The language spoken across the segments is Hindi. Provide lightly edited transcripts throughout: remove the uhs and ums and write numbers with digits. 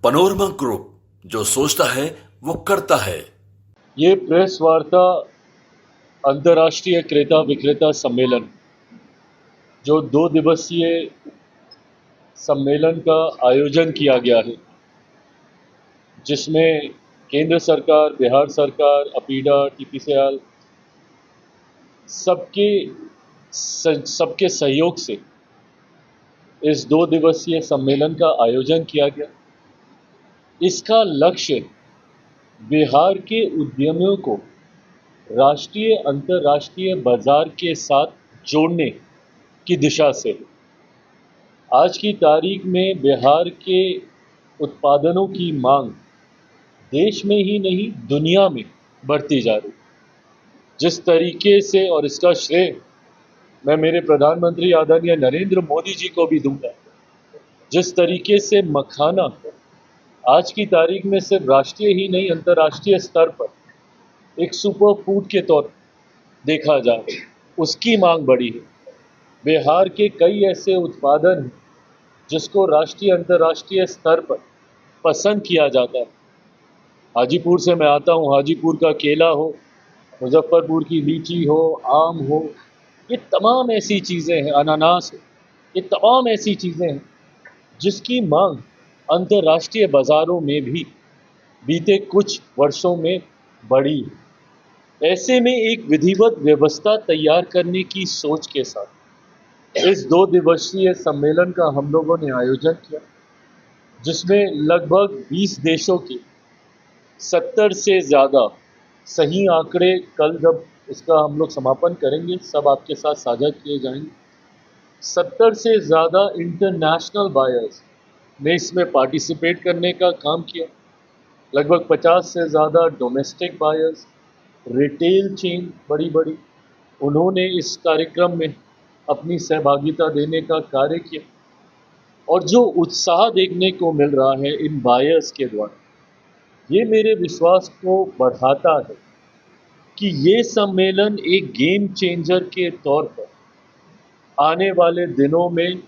पनोरमा ग्रुप, जो सोचता है वो करता है। ये प्रेस वार्ता अंतर्राष्ट्रीय क्रेता विक्रेता सम्मेलन, जो 2 दिवसीय सम्मेलन का आयोजन किया गया है, जिसमें केंद्र सरकार, बिहार सरकार, अपीडा, टीपीसीएल सबके सहयोग से इस 2 दिवसीय सम्मेलन का आयोजन किया गया। इसका लक्ष्य बिहार के उद्यमियों को राष्ट्रीय अंतर्राष्ट्रीय बाजार के साथ जोड़ने की दिशा से है। आज की तारीख में बिहार के उत्पादनों की मांग देश में ही नहीं दुनिया में बढ़ती जा रही। जिस तरीके से, और इसका श्रेय मैं मेरे प्रधानमंत्री आदरणीय नरेंद्र मोदी जी को भी दूंगा, जिस तरीके से मखाना आज की तारीख में सिर्फ राष्ट्रीय ही नहीं अंतर्राष्ट्रीय स्तर पर एक सुपर फूड के तौर पर देखा जा रहा है, उसकी मांग बढ़ी है। बिहार के कई ऐसे उत्पादन हैं जिसको राष्ट्रीय अंतर्राष्ट्रीय स्तर पर पसंद किया जाता है। हाजीपुर से मैं आता हूँ, हाजीपुर का केला हो, मुजफ्फरपुर की लीची हो, आम हो, ये तमाम ऐसी चीज़ें हैं, अनानास हो, ये तमाम ऐसी चीज़ें हैं जिसकी मांग अंतर्राष्ट्रीय बाज़ारों में भी बीते कुछ वर्षों में बढ़ी। ऐसे में एक विधिवत व्यवस्था तैयार करने की सोच के साथ इस 2 दिवसीय सम्मेलन का हम लोगों ने आयोजन किया, जिसमें लगभग 20 देशों के 70 से ज़्यादा, सही आंकड़े कल जब इसका हम लोग समापन करेंगे सब आपके साथ साझा किए जाएंगे, 70 से ज़्यादा इंटरनेशनल बायर्स ने इसमें पार्टिसिपेट करने का काम किया। लगभग 50 से ज़्यादा डोमेस्टिक बायर्स, रिटेल चेन बड़ी बड़ी, उन्होंने इस कार्यक्रम में अपनी सहभागिता देने का कार्य किया। और जो उत्साह देखने को मिल रहा है इन बायर्स के द्वारा, ये मेरे विश्वास को बढ़ाता है कि ये सम्मेलन एक गेम चेंजर के तौर पर आने वाले दिनों में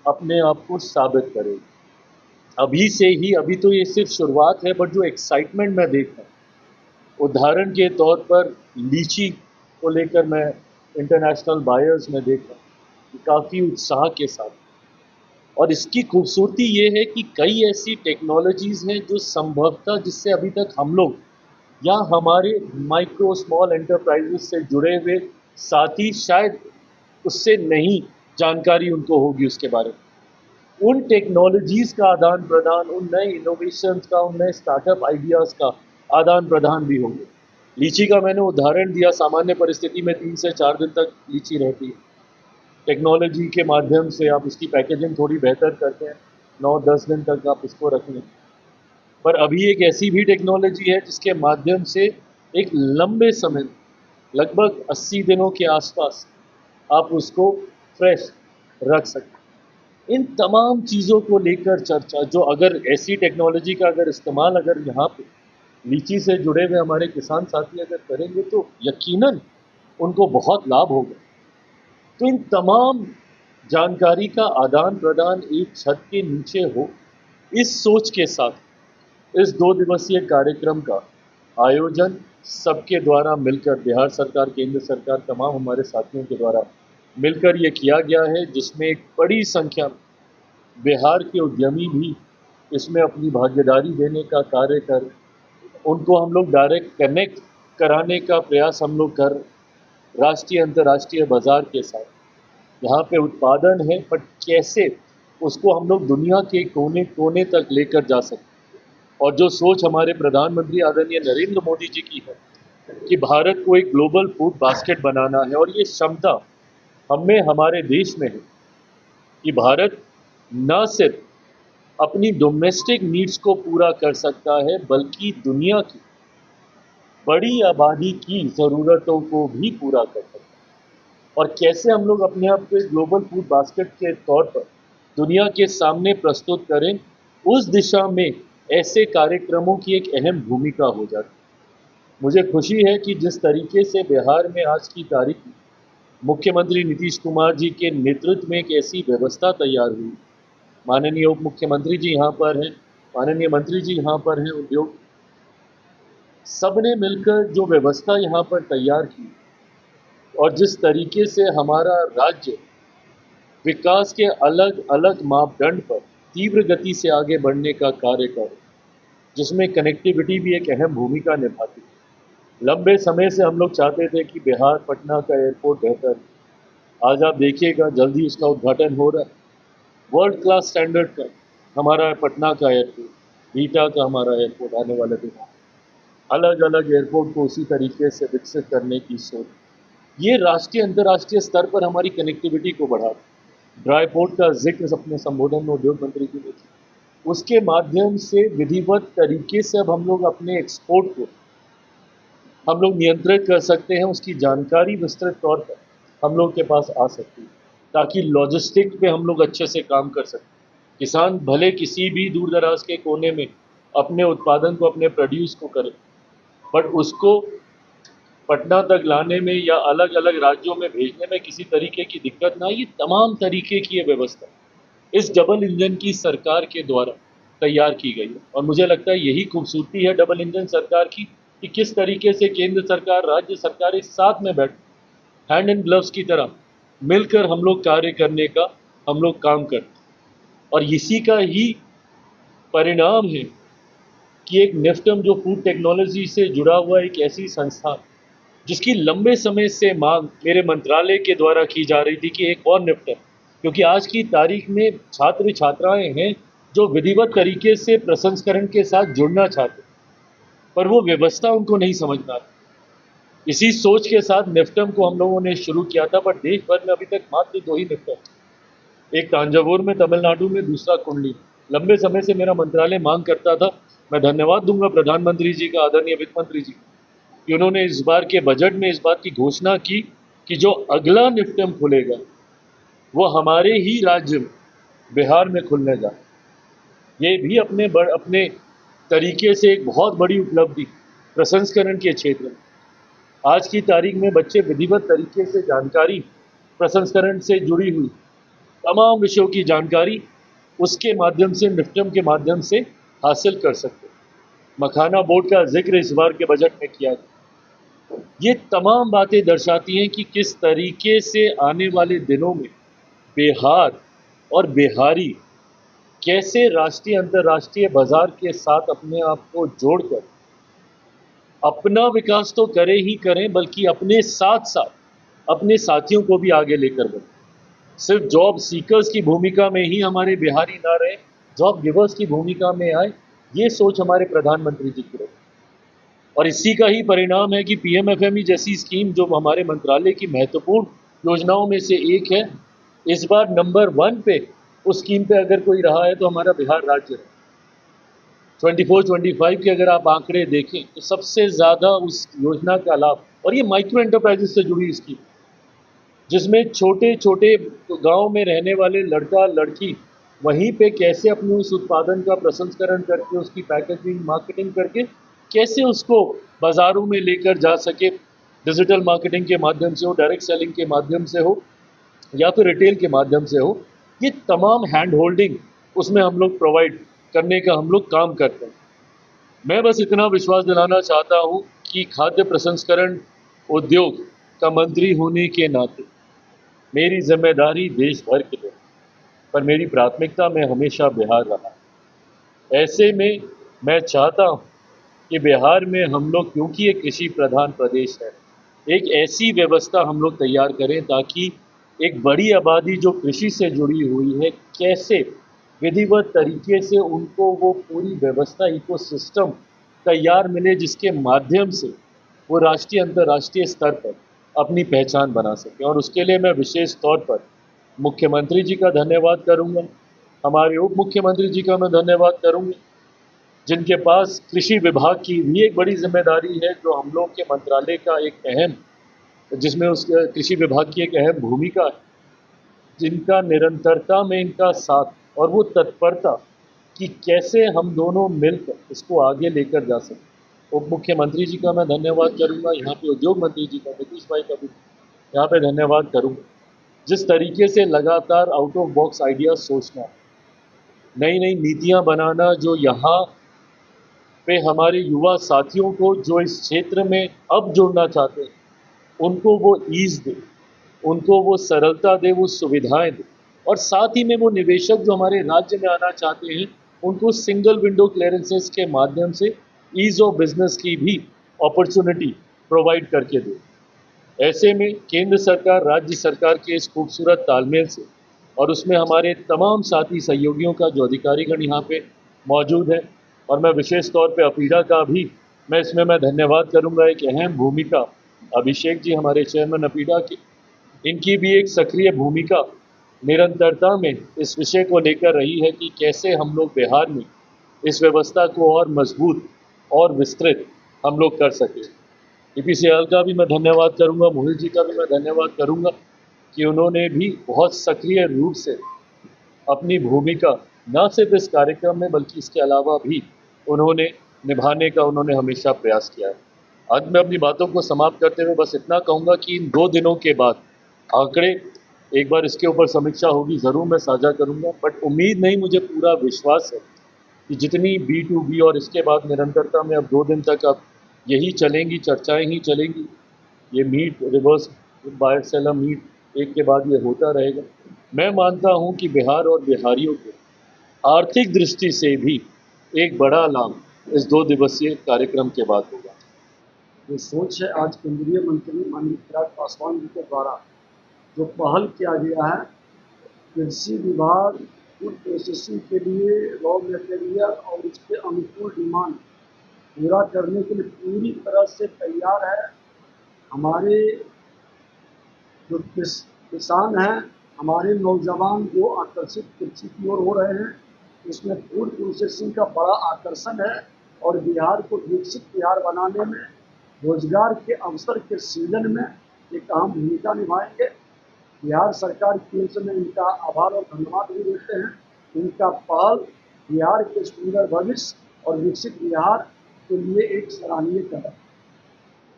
अपने आप को साबित करेगी। अभी से ही, अभी तो ये सिर्फ शुरुआत है, बट जो एक्साइटमेंट मैं देख रहा हूँ, उदाहरण के तौर पर लीची को लेकर मैं इंटरनेशनल बायर्स में देख रहा हूँ कि काफ़ी उत्साह के साथ। और इसकी खूबसूरती ये है कि कई ऐसी टेक्नोलॉजीज़ हैं जो संभवतः जिससे अभी तक हम लोग या हमारे माइक्रो स्मॉल एंटरप्राइजेस से जुड़े हुए साथी शायद उससे नहीं जानकारी उनको होगी उसके बारे में। उन टेक्नोलॉजीज़ का आदान प्रदान, उन नए इनोवेशंस का, उन नए स्टार्टअप आइडियाज़ का आदान प्रदान भी होंगे। लीची का मैंने उदाहरण दिया, सामान्य परिस्थिति में 3 से 4 दिन तक लीची रहती है। टेक्नोलॉजी के माध्यम से आप इसकी पैकेजिंग थोड़ी बेहतर करते हैं, 9-10 दिन तक आप इसको रख लें। पर अभी एक ऐसी भी टेक्नोलॉजी है जिसके माध्यम से एक लंबे समय, लगभग 80 दिनों के आसपास आप उसको फ्रेश रख सकते हैं। इन तमाम चीज़ों को लेकर चर्चा, जो अगर ऐसी टेक्नोलॉजी का अगर इस्तेमाल अगर यहाँ पे लीची से जुड़े हुए हमारे किसान साथी अगर करेंगे तो यकीनन उनको बहुत लाभ होगा। तो इन तमाम जानकारी का आदान प्रदान एक छत के नीचे हो, इस सोच के साथ इस 2 दिवसीय कार्यक्रम का आयोजन सबके द्वारा मिलकर, बिहार सरकार, केंद्र सरकार, तमाम हमारे साथियों के द्वारा मिलकर ये किया गया है, जिसमें एक बड़ी संख्या में बिहार के उद्यमी भी इसमें अपनी भागीदारी देने का कार्य कर, उनको हम लोग डायरेक्ट कनेक्ट कराने का प्रयास हम लोग कर, राष्ट्रीय अंतर्राष्ट्रीय बाज़ार के साथ यहाँ पे उत्पादन है, बट कैसे उसको हम लोग दुनिया के कोने कोने तक लेकर जा सकते। और जो सोच हमारे प्रधानमंत्री आदरणीय नरेंद्र मोदी जी की है कि भारत को एक ग्लोबल फूड बास्केट बनाना है, और ये क्षमता हमें हमारे देश में है कि भारत न सिर्फ अपनी डोमेस्टिक नीड्स को पूरा कर सकता है, बल्कि दुनिया की बड़ी आबादी की ज़रूरतों को भी पूरा कर सकता है। और कैसे हम लोग अपने आप को एक ग्लोबल फूड बास्केट के तौर पर दुनिया के सामने प्रस्तुत करें, उस दिशा में ऐसे कार्यक्रमों की एक अहम भूमिका हो जाती है। मुझे खुशी है कि जिस तरीके से बिहार में आज की तारीख में मुख्यमंत्री नीतीश कुमार जी के नेतृत्व में एक ऐसी व्यवस्था तैयार हुई, माननीय उप मुख्यमंत्री जी यहाँ पर हैं, माननीय मंत्री जी यहाँ पर हैं, उद्योग, सबने मिलकर जो व्यवस्था यहाँ पर तैयार की और जिस तरीके से हमारा राज्य विकास के अलग अलग मापदंड पर तीव्र गति से आगे बढ़ने का कार्य करे, जिसमें कनेक्टिविटी भी एक अहम भूमिका निभाती है। लंबे समय से हम लोग चाहते थे कि बिहार पटना का एयरपोर्ट बेहतर है। आज आप देखिएगा जल्दी उसका उद्घाटन हो रहा है। वर्ल्ड क्लास स्टैंडर्ड का हमारा पटना का एयरपोर्ट, बीटा का हमारा एयरपोर्ट आने वाले दिनों, अलग अलग एयरपोर्ट को उसी तरीके से विकसित करने की सोच, ये राष्ट्रीय अंतर्राष्ट्रीय स्तर पर हमारी कनेक्टिविटी को बढ़ा। ड्राई पोर्ट का जिक्र अपने संबोधन में उद्योग मंत्री जी ने किया, उसके माध्यम से विधिवत तरीके से अब हम लोग अपने एक्सपोर्ट को हम लोग नियंत्रित कर सकते हैं। उसकी जानकारी विस्तृत तौर पर हम लोग के पास आ सकती है, ताकि लॉजिस्टिक पे हम लोग अच्छे से काम कर सकें। किसान भले किसी भी दूर दराज के कोने में अपने उत्पादन को, अपने प्रोड्यूस को करे, बट उसको पटना तक लाने में या अलग अलग राज्यों में भेजने में किसी तरीके की दिक्कत ना, ये तमाम तरीके की ये व्यवस्था इस डबल इंजन की सरकार के द्वारा तैयार की गई है। और मुझे लगता है यही खूबसूरती है डबल इंजन सरकार की, कि किस तरीके से केंद्र सरकार, राज्य सरकार एक साथ में बैठ हैंड एंड ग्लव्स की तरह मिलकर हम लोग कार्य करने का हम लोग काम करते हैं। और इसी का ही परिणाम है कि एक नेफ्टम जो फूड टेक्नोलॉजी से जुड़ा हुआ एक ऐसी संस्था जिसकी लंबे समय से मांग मेरे मंत्रालय के द्वारा की जा रही थी कि एक और नेफ्टम, क्योंकि आज की तारीख में छात्र छात्राएं हैं जो विधिवत तरीके से प्रसंस्करण के साथ जुड़ना चाहते, पर वो व्यवस्था उनको नहीं समझ में आती। इसी सोच के साथ नेफ्टम को हम लोगों ने शुरू किया था, पर देश भर में अभी तक मात्र 2 ही नेफ्टम, एक तांजावुर में तमिलनाडु में, दूसरा कुंडली। लंबे समय से मेरा मंत्रालय मांग करता था। मैं धन्यवाद दूंगा प्रधानमंत्री जी का, आदरणीय वित्त मंत्री जी, कि उन्होंने इस बार के बजट में इस बात की घोषणा की कि जो अगला निफ्टम खुलेगा वो हमारे ही राज्य में, बिहार में खुलने जा। ये भी अपने तरीके से एक बहुत बड़ी उपलब्धि प्रसंस्करण के क्षेत्र में। आज की तारीख में बच्चे विधिवत तरीके से जानकारी, प्रसंस्करण से जुड़ी हुई तमाम विषयों की जानकारी उसके माध्यम से, निफ्टम के माध्यम से हासिल कर सकते। मखाना बोर्ड का जिक्र इस बार के बजट में किया गया। ये तमाम बातें दर्शाती हैं कि किस तरीके से आने वाले दिनों में बिहार और बिहारी कैसे राष्ट्रीय अंतर्राष्ट्रीय बाजार के साथ अपने आप को जोड़कर अपना विकास तो करें ही करें, बल्कि अपने साथ साथ अपने साथियों को भी आगे लेकर बढ़ें। सिर्फ जॉब सीकर्स की भूमिका में ही हमारे बिहारी ना रहे, जॉब गिवर्स की भूमिका में आए, ये सोच हमारे प्रधानमंत्री जी की रही। और इसी का ही परिणाम है कि पीएमएफएमई जैसी स्कीम जो हमारे मंत्रालय की महत्वपूर्ण योजनाओं में से एक है, इस बार नंबर 1 पे उस स्कीम पे अगर कोई रहा है तो हमारा बिहार राज्य है। 24-25 के अगर आप आंकड़े देखें तो सबसे ज़्यादा उस योजना का लाभ, और ये माइक्रो एंटरप्राइजेस से जुड़ी स्कीम, जिसमें छोटे छोटे गांव में रहने वाले लड़का लड़की वहीं पे कैसे अपने उस उत्पादन का प्रसंस्करण करके, उसकी पैकेजिंग, मार्केटिंग करके कैसे उसको बाज़ारों में लेकर जा सके, डिजिटल मार्केटिंग के माध्यम से हो, डायरेक्ट सेलिंग के माध्यम से हो, या फिर रिटेल के माध्यम से हो, ये तमाम हैंड होल्डिंग उसमें हम लोग प्रोवाइड करने का हम लोग काम करते हैं। मैं बस इतना विश्वास दिलाना चाहता हूँ कि खाद्य प्रसंस्करण उद्योग का मंत्री होने के नाते मेरी जिम्मेदारी देश भर के लिए, पर मेरी प्राथमिकता में हमेशा बिहार रहा। ऐसे में मैं चाहता हूँ कि बिहार में हम लोग, क्योंकि एक कृषि प्रधान प्रदेश है, एक ऐसी व्यवस्था हम लोग तैयार करें ताकि एक बड़ी आबादी जो कृषि से जुड़ी हुई है, कैसे विधिवत तरीके से उनको वो पूरी व्यवस्था, इकोसिस्टम तैयार मिले, जिसके माध्यम से वो राष्ट्रीय अंतर्राष्ट्रीय स्तर पर अपनी पहचान बना सकें। और उसके लिए मैं विशेष तौर पर मुख्यमंत्री जी का धन्यवाद करूंगा, हमारे उप मुख्यमंत्री जी का मैं धन्यवाद करूंगा, जिनके पास कृषि विभाग की भी एक बड़ी जिम्मेदारी है, जो हम लोग के मंत्रालय का एक अहम, जिसमें उस कृषि विभाग की एक अहम भूमिका है, जिनका निरंतरता में इनका साथ और वो तत्परता कि कैसे हम दोनों मिलकर इसको आगे लेकर जा सकते। उप मुख्यमंत्री जी का मैं धन्यवाद करूंगा, यहाँ पे उद्योग मंत्री जी का, नीतीश भाई का भी यहाँ पे धन्यवाद करूंगा, जिस तरीके से लगातार आउट ऑफ बॉक्स आइडिया सोचना, नई नई नीतियां बनाना जो यहाँ पे हमारे युवा साथियों को जो इस क्षेत्र में अब जुड़ना चाहते हैं, उनको वो ईज़ दे, उनको वो सरलता दे, वो सुविधाएं दे, और साथ ही में वो निवेशक जो हमारे राज्य में आना चाहते हैं, उनको सिंगल विंडो क्लियरेंसेस के माध्यम से ईज़ ऑफ बिजनेस की भी अपॉर्चुनिटी प्रोवाइड करके दे। ऐसे में केंद्र सरकार राज्य सरकार के इस खूबसूरत तालमेल से और उसमें हमारे तमाम साथी सहयोगियों का जो अधिकारीगण यहाँ पे मौजूद है, और मैं विशेष तौर पे अपीडा का भी मैं धन्यवाद करूँगा। एक अहम भूमिका अभिषेक जी हमारे चेयरमैन अपीडा की, इनकी भी एक सक्रिय भूमिका निरंतरता में इस विषय को लेकर रही है कि कैसे हम लोग बिहार में इस व्यवस्था को और मजबूत और विस्तृत हम लोग कर सकें। ईपीसीएल का भी मैं धन्यवाद करूंगा, मोहित जी का भी मैं धन्यवाद करूंगा कि उन्होंने भी बहुत सक्रिय रूप से अपनी भूमिका न सिर्फ इस कार्यक्रम में बल्कि इसके अलावा भी उन्होंने निभाने का उन्होंने हमेशा प्रयास किया है। आज मैं अपनी बातों को समाप्त करते हुए बस इतना कहूँगा कि इन 2 दिनों के बाद आंकड़े एक बार इसके ऊपर समीक्षा होगी, ज़रूर मैं साझा करूँगा, बट उम्मीद नहीं, मुझे पूरा विश्वास है कि जितनी B2B और इसके बाद निरंतरता में अब 2 दिन तक अब यही चलेंगी, चर्चाएं ही चलेंगी, ये meet reverse buyer seller meet एक के बाद ये होता रहेगा। मैं मानता हूं कि बिहार और बिहारियों को आर्थिक दृष्टि से भी एक बड़ा लाभ इस 2 दिवसीय कार्यक्रम के बाद होगा। ये सोच है आज केंद्रीय मंत्री माननीय चिराग पासवान जी के द्वारा जो पहल किया गया है, कृषि विभाग फूड प्रोसेसिंग के लिए रॉ मटेरियल और उसके अनुकूल डिमांड पूरा करने के लिए पूरी तरह से तैयार है। हमारे जो किसान हैं, हमारे नौजवान जो आकर्षित कृषि की ओर हो रहे हैं, इसमें फूड प्रोसेसिंग का बड़ा आकर्षण है और बिहार को विकसित बिहार बनाने में रोजगार के अवसर के सृजन में एक अहम भूमिका निभाएंगे। बिहार सरकार की ओर से मैं इनका आभार और धन्यवाद भी देते हैं। इनका पहल बिहार के सुंदर भविष्य और विकसित बिहार के लिए एक सराहनीय कदम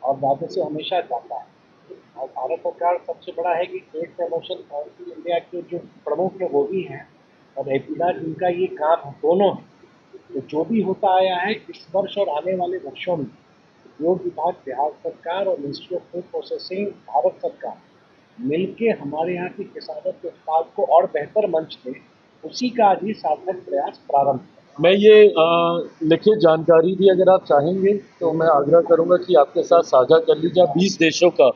और वादे से हमेशा चाहता है। और भारत सरकार सबसे बड़ा है कि ट्रेड प्रमोशन काउंसिल इंडिया के जो प्रमुख है वो भी हैं और एपीडा जिनका ये काम दोनों है। तो जो भी होता आया है इस वर्ष और आने वाले वर्षों में उद्योग विभाग बिहार सरकार और ministry of food processing Bharat सरकार मिलके हमारे यहाँ के किसानों के उत्पाद को और बेहतर मंच दें, उसी का आज ही सार्थक प्रयास प्रारंभ है। मैं ये लिखित जानकारी भी अगर आप चाहेंगे तो मैं आग्रह करूंगा कि आपके साथ साझा कर लीजिए। 20 देशों का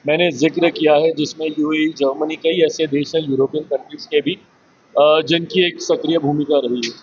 मैंने जिक्र किया है, जिसमें यूएई, जर्मनी, कई ऐसे देश हैं यूरोपियन कंट्रीज के भी, जिनकी एक सक्रिय भूमिका रही है।